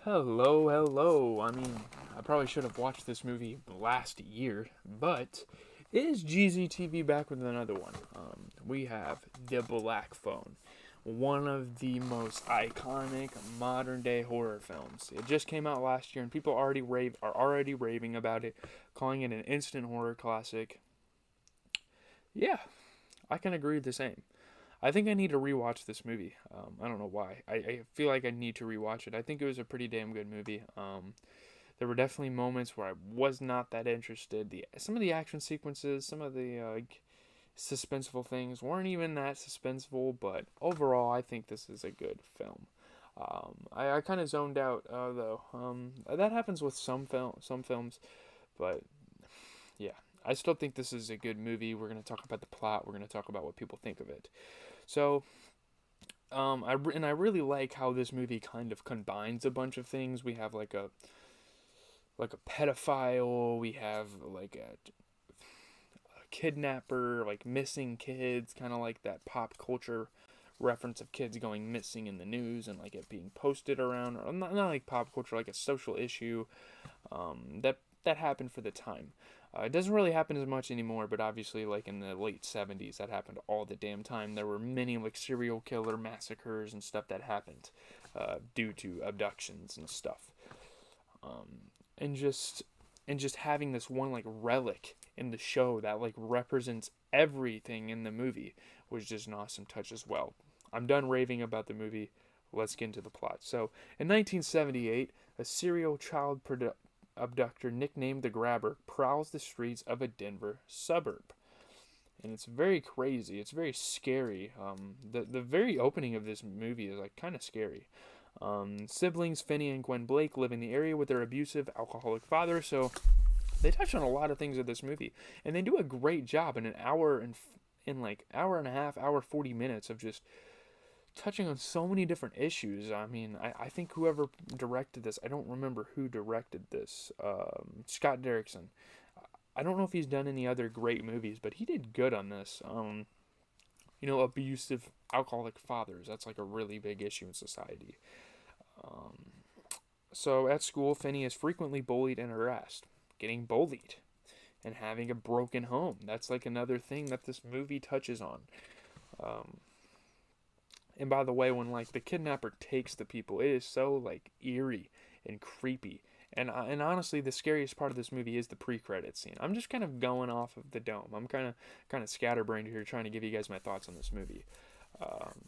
Hello, hello. I mean, I probably should have watched this movie last year, but is GZTV back with another one? We have The Black Phone, one of the most iconic modern day horror films. It just came out last year, and people are already raving about it, calling it an instant horror classic. Yeah, I can agree with the same. I think I need to rewatch this movie. I don't know why. I feel like I need to rewatch it. I think it was a pretty damn good movie. There were definitely moments where I was not that interested. Some of the action sequences, some of the suspenseful things weren't even that suspenseful, but overall, I think this is a good film. I kind of zoned out though. That happens with some films, but yeah, I still think this is a good movie. We're gonna talk about the plot. We're gonna talk about what people think of it. So I really like how this movie kind of combines a bunch of things. We have like a pedophile. We have like a kidnapper, like missing kids, kind of like that pop culture reference of kids going missing in the news and like it being posted around, or not like pop culture, like a social issue that happened for the time. It doesn't really happen as much anymore, but obviously, like in the late 70s, that happened all the damn time. There were many like serial killer massacres and stuff that happened due to abductions and stuff. And just having this one like relic in the show that like represents everything in the movie was just an awesome touch as well. I'm done raving about the movie. Let's get into the plot. So, in 1978, a serial child abductor nicknamed the Grabber prowls the streets of a Denver suburb. And it's very crazy. It's very scary. The very opening of this movie is like kind of scary. Siblings Finney and Gwen Blake live in the area with their abusive alcoholic father, so they touch on a lot of things of this movie, and they do a great job in an hour and in like hour and a half, hour 40 minutes of just touching on so many different issues. I mean, I think whoever directed this, I don't remember who directed this. Scott Derrickson. I don't know if he's done any other great movies, but he did good on this. Abusive alcoholic fathers. That's like a really big issue in society. Um, so at school, Finney is frequently bullied and harassed. Getting bullied and having a broken home. That's like another thing that this movie touches on. Um, and by the way, when like the kidnapper takes the people, it is so like eerie and creepy. And honestly, the scariest part of this movie is the pre-credit scene. I'm just kind of going off of the dome. I'm kind of scatterbrained here, trying to give you guys my thoughts on this movie. Um,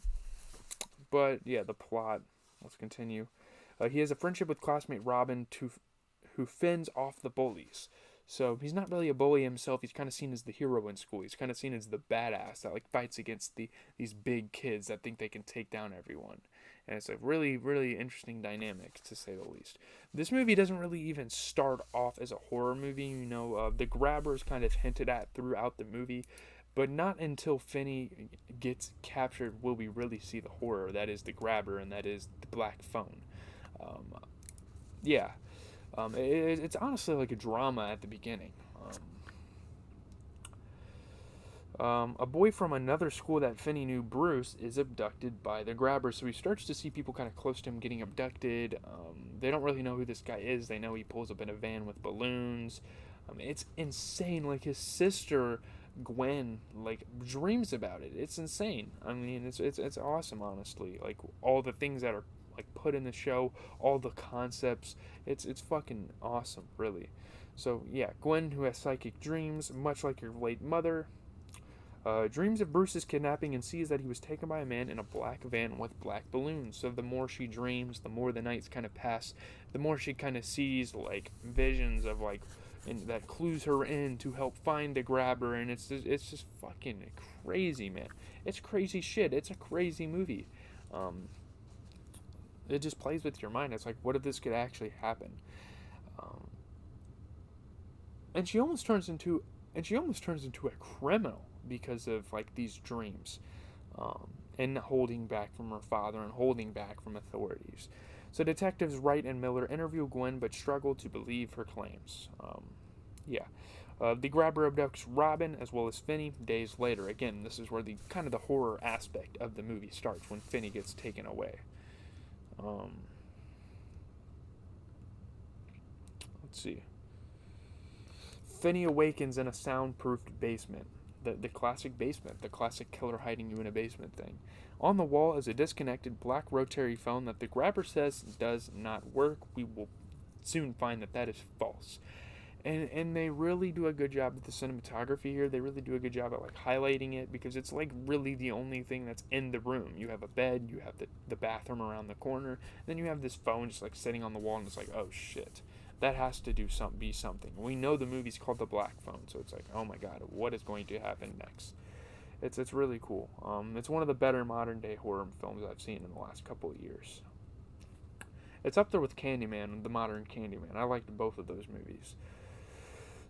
but yeah, the plot. Let's continue. He has a friendship with classmate Robin, who fends off the bullies. So he's not really a bully himself. He's kind of seen as the hero in school. He's kind of seen as the badass that like fights against these big kids that think they can take down everyone. And it's a really really interesting dynamic to say the least. This movie doesn't really even start off as a horror movie. The grabber is kind of hinted at throughout the movie, but not until Finney gets captured will we really see the horror that is the grabber and that is the black phone. Um, yeah, it's honestly like a drama at the beginning. A boy from another school that Finney knew, Bruce, is abducted by the grabber. So he starts to see people kind of close to him getting abducted. They don't really know who this guy is. They know he pulls up in a van with balloons. It's insane. Like his sister, Gwen, like dreams about it. It's insane. I mean, it's awesome. Honestly, like all the things that are like put in the show, all the concepts. It's fucking awesome, really. So yeah, Gwen, who has psychic dreams, much like your late mother, dreams of Bruce's kidnapping and sees that he was taken by a man in a black van with black balloons. So the more she dreams, the more the nights kind of pass, the more she kind of sees like visions of like, and that clues her in to help find the grabber. And it's just fucking crazy, man. It's crazy shit. It's a crazy movie. Um, it just plays with your mind. It's like, what if this could actually happen? Um, and she almost turns into a criminal because of like these dreams, and holding back from her father and holding back from authorities. So detectives Wright and Miller interview Gwen but struggle to believe her claims. Yeah. The grabber abducts Robin as well as Finney days later. Again, this is where the kind of the horror aspect of the movie starts when Finney gets taken away. Um, Let's see. Finney awakens in a soundproofed basement. The classic basement, the classic killer hiding you in a basement thing. On the wall is a disconnected black rotary phone that the grabber says does not work. We will soon find that is false. And they really do a good job with the cinematography here. They really do a good job at like highlighting it, because it's like really the only thing that's in the room. You have a bed, you have the bathroom around the corner, then you have this phone just like sitting on the wall, and it's like, oh shit, that has to be something. We know the movie's called The Black Phone, so it's like, oh my god, what is going to happen next? It's really cool. It's one of the better modern day horror films I've seen in the last couple of years. It's up there with Candyman, the modern Candyman. I liked both of those movies.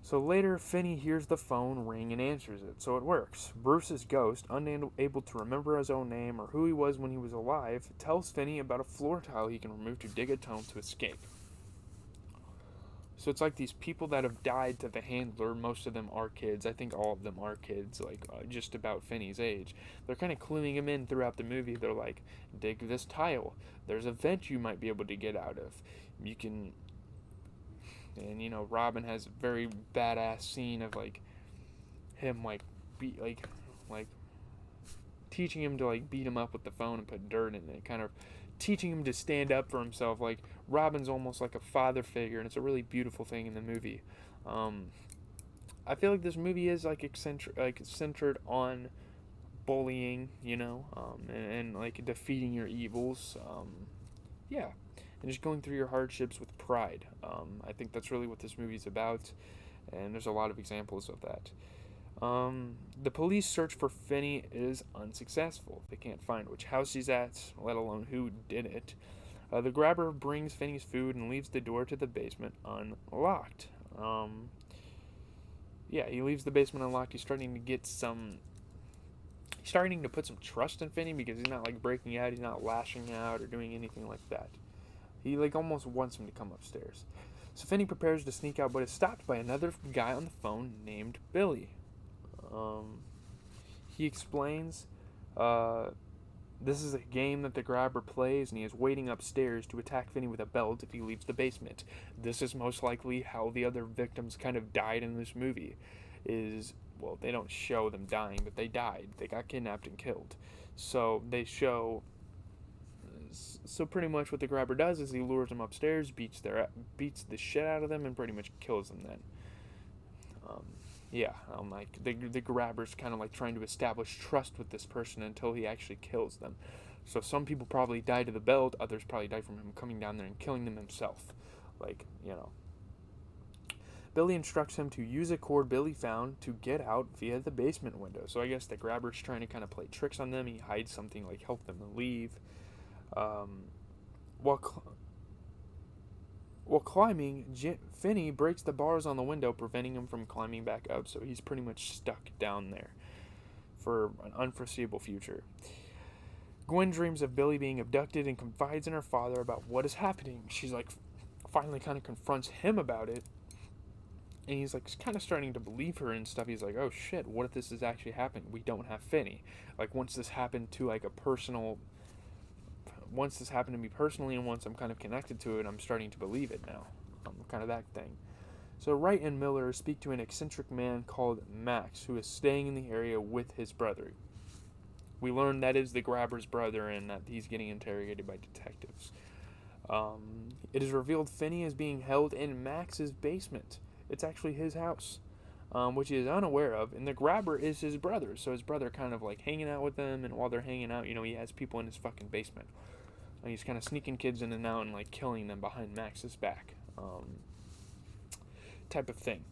So later, Finney hears the phone ring and answers it, so it works. Bruce's ghost, unable to remember his own name or who he was when he was alive, tells Finney about a floor tile he can remove to dig a tunnel to escape. So it's like these people that have died to the handler, most of them are kids. I think all of them are kids, like just about Finney's age. They're kind of cluing him in throughout the movie. They're like, dig this tile. There's a vent you might be able to get out of. You can... And, you know, Robin has a very badass scene of, like, him, like, teaching him to, like, beat him up with the phone and put dirt in it. Kind of teaching him to stand up for himself. Like, Robin's almost like a father figure, and it's a really beautiful thing in the movie. I feel like this movie is, like, centered on bullying, you know, and like, defeating your evils. Yeah. And just going through your hardships with pride. I think that's really what this movie's about, and there's a lot of examples of that. The police search for Finney is unsuccessful. They can't find which house he's at, let alone who did it. The grabber brings Finney's food and leaves the door to the basement unlocked. He leaves the basement unlocked. He's starting to put some trust in Finney, because he's not like breaking out, he's not lashing out or doing anything like that. He like almost wants him to come upstairs. So Finney prepares to sneak out, but is stopped by another guy on the phone named Billy. He explains this is a game that the grabber plays, and he is waiting upstairs to attack Finney with a belt if he leaves the basement. This is most likely how the other victims kind of died in this movie. Well, they don't show them dying, but they died. They got kidnapped and killed. So they show... So pretty much what the grabber does is he lures them upstairs, beats the shit out of them, and pretty much kills them then. Like the grabber's kind of like trying to establish trust with this person until he actually kills them. So some people probably die to the belt, others probably die from him coming down there and killing them himself. Like, you know. Billy instructs him to use a cord Billy found to get out via the basement window. So I guess the grabber's trying to kind of play tricks on them. He hides something, like help them leave. While climbing, Finney breaks the bars on the window, preventing him from climbing back up, so he's pretty much stuck down there for an unforeseeable future. Gwen dreams of Billy being abducted and confides in her father about what is happening. She's like, finally kind of confronts him about it, and he's like kind of starting to believe her and stuff. He's like, oh shit, what if this is actually happening? We don't have Finney. Like, once this happened to me personally, and once I'm kind of connected to it, I'm starting to believe it now. Kind of that thing. So Wright and Miller speak to an eccentric man called Max, who is staying in the area with his brother. We learn that is the grabber's brother, and that he's getting interrogated by detectives. It is revealed Finney is being held in Max's basement. It's actually his house, which he is unaware of, and the grabber is his brother. So his brother kind of like hanging out with them, and while they're hanging out, you know, he has people in his fucking basement. And he's kind of sneaking kids in and out and like killing them behind Max's back. Type of thing.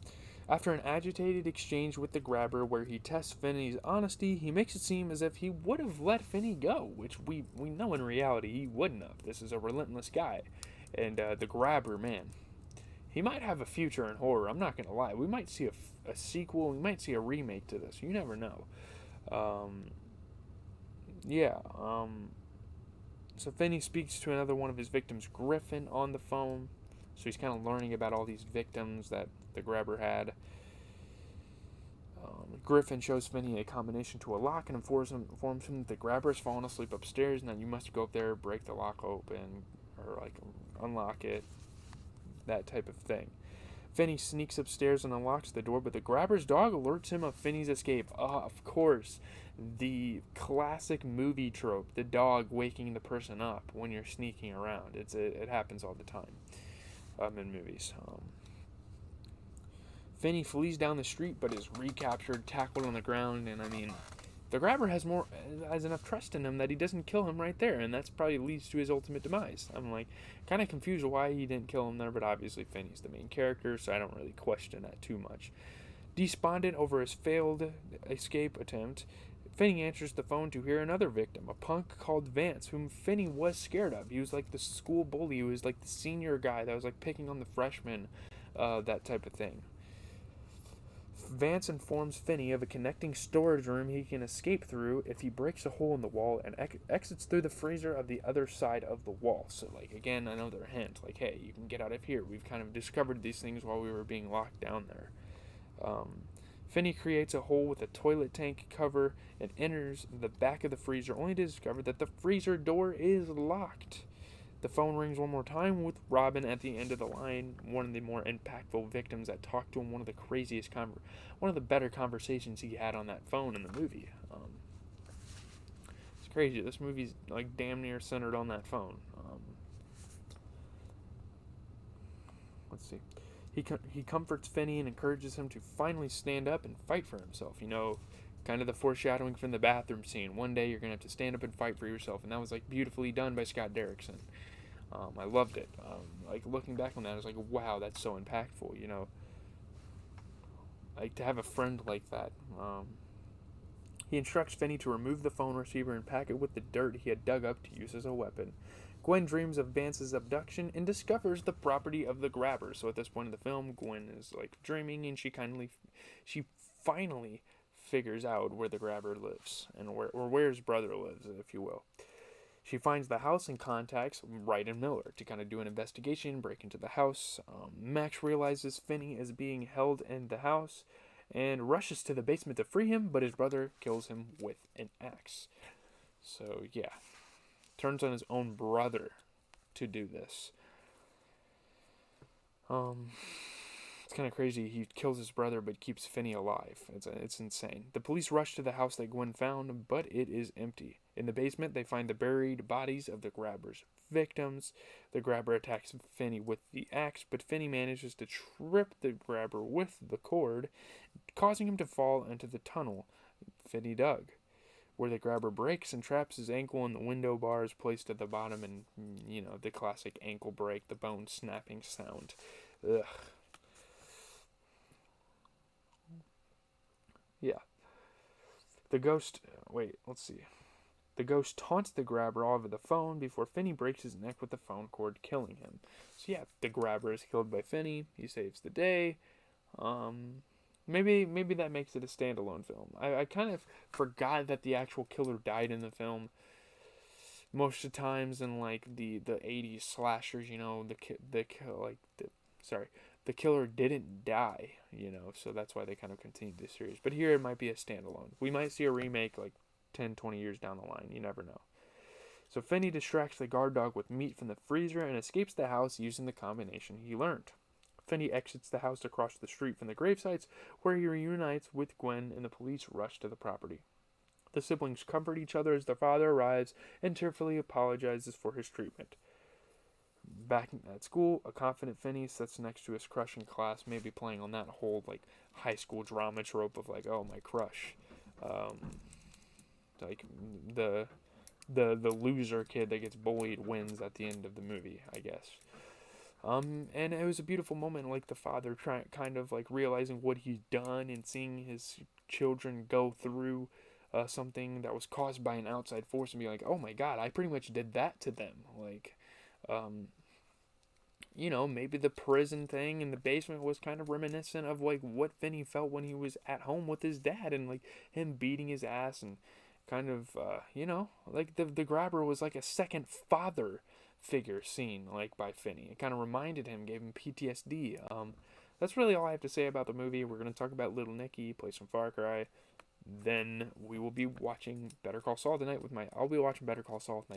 After an agitated exchange with the grabber where he tests Finney's honesty, he makes it seem as if he would have let Finney go, which we know in reality he wouldn't have. This is a relentless guy. And the grabber, man, he might have a future in horror, I'm not going to lie. We might see a sequel, we might see a remake to this, you never know. So Finney speaks to another one of his victims, Griffin, on the phone. So he's kind of learning about all these victims that the grabber had. Griffin shows Finney a combination to a lock and informs him that the grabber has fallen asleep upstairs, and that you must go up there, break the lock open, or like unlock it, that type of thing. Finney sneaks upstairs and unlocks the door, but the grabber's dog alerts him of Finney's escape. Of course, the classic movie trope, the dog waking the person up when you're sneaking around. It happens all the time in movies. Finney flees down the street but is recaptured, tackled on the ground, and I mean, the grabber has enough trust in him that he doesn't kill him right there, and that's probably leads to his ultimate demise. I'm like kind of confused why he didn't kill him there, but obviously Finney's the main character, so I don't really question that too much. Despondent over his failed escape attempt, Finney answers the phone to hear another victim, a punk called Vance, whom Finney was scared of. He was like the school bully, he was like the senior guy that was like picking on the freshmen, that type of thing. Vance informs Finney of a connecting storage room he can escape through if he breaks a hole in the wall and exits through the freezer of the other side of the wall. So, like, again, another hint. Like, hey, you can get out of here. We've kind of discovered these things while we were being locked down there. Finney creates a hole with a toilet tank cover and enters the back of the freezer, only to discover that the freezer door is locked. The phone rings one more time with Robin at the end of the line, one of the more impactful victims that talked to him, one of the better conversations he had on that phone in the movie. It's crazy. This movie's like damn near centered on that phone. Let's see. He comforts Finney and encourages him to finally stand up and fight for himself. You know, kind of the foreshadowing from the bathroom scene. One day you're going to have to stand up and fight for yourself. And that was like beautifully done by Scott Derrickson. I loved it. Like looking back on that, I was like, wow, that's so impactful, you know. Like to have a friend like that. He instructs Finney to remove the phone receiver and pack it with the dirt he had dug up to use as a weapon. Gwen dreams of Vance's abduction and discovers the property of the grabber. So at this point in the film, Gwen is like dreaming, and she finally figures out where the grabber lives and where his brother lives, if you will. She finds the house and contacts Wright and Miller to kind of do an investigation, break into the house. Max realizes Finney is being held in the house and rushes to the basement to free him, but his brother kills him with an axe. So yeah, turns on his own brother to do this. It's kind of crazy. He kills his brother but keeps Finney alive. It's insane. The police rush to the house that Gwen found, but it is empty. In the basement, they find the buried bodies of the grabber's victims. The grabber attacks Finney with the axe, but Finney manages to trip the grabber with the cord, causing him to fall into the tunnel Finney dug, where the grabber breaks and traps his ankle in the window bars placed at the bottom, and, you know, the classic ankle break, the bone snapping sound. Ugh. Yeah. The ghost... Wait, let's see. The ghost taunts the grabber over the phone before Finney breaks his neck with the phone cord, killing him. So yeah, the grabber is killed by Finney. He saves the day. Maybe that makes it a standalone film. I kind of forgot that the actual killer died in the film. Most of the times in like the 80s slashers, you know, the killer didn't die, you know, so that's why they kind of continued this series. But here it might be a standalone. We might see a remake like 10, 20 years down the line. You never know. So Finney distracts the guard dog with meat from the freezer and escapes the house using the combination he learned. Finney exits the house across the street from the gravesites, where he reunites with Gwen, and the police rush to the property. The siblings comfort each other as their father arrives and tearfully apologizes for his treatment. Back at school, a confident Finney sits next to his crush in class, maybe playing on that whole like high school drama trope of like, oh, my crush, like the loser kid that gets bullied wins at the end of the movie, I guess. And it was a beautiful moment, like the father kind of like realizing what he's done and seeing his children go through something that was caused by an outside force and be like, oh my God, I pretty much did that to them. Like, you know, maybe the prison thing in the basement was kind of reminiscent of like what Finney felt when he was at home with his dad, and like him beating his ass, and kind of, you know, like the grabber was like a second father figure seen like by Finney. It kind of reminded him, gave him PTSD. That's really all I have to say about the movie. We're going to talk about Little Nicky, play some Far Cry. Then we will be watching Better Call Saul tonight I'll be watching Better Call Saul with my dad.